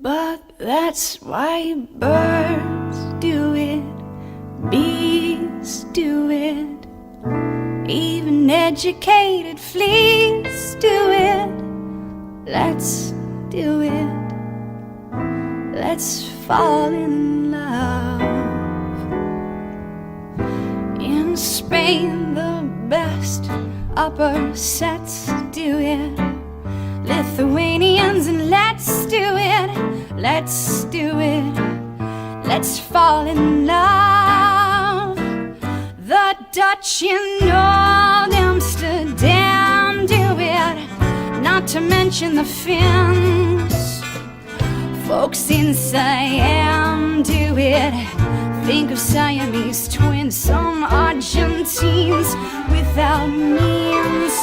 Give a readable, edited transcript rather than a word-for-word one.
But that's why birds do it, bees do it, even educated fleas do it. Let's do it, let's fall in love. In Spain the best upper sets do it, Lithuanians, and let's do it, let's do it, let's fall in love. The Dutch in Old Amsterdam do it, not to mention the Finns. Folks in Siam do it, think of Siamese twins. Some Argentines without means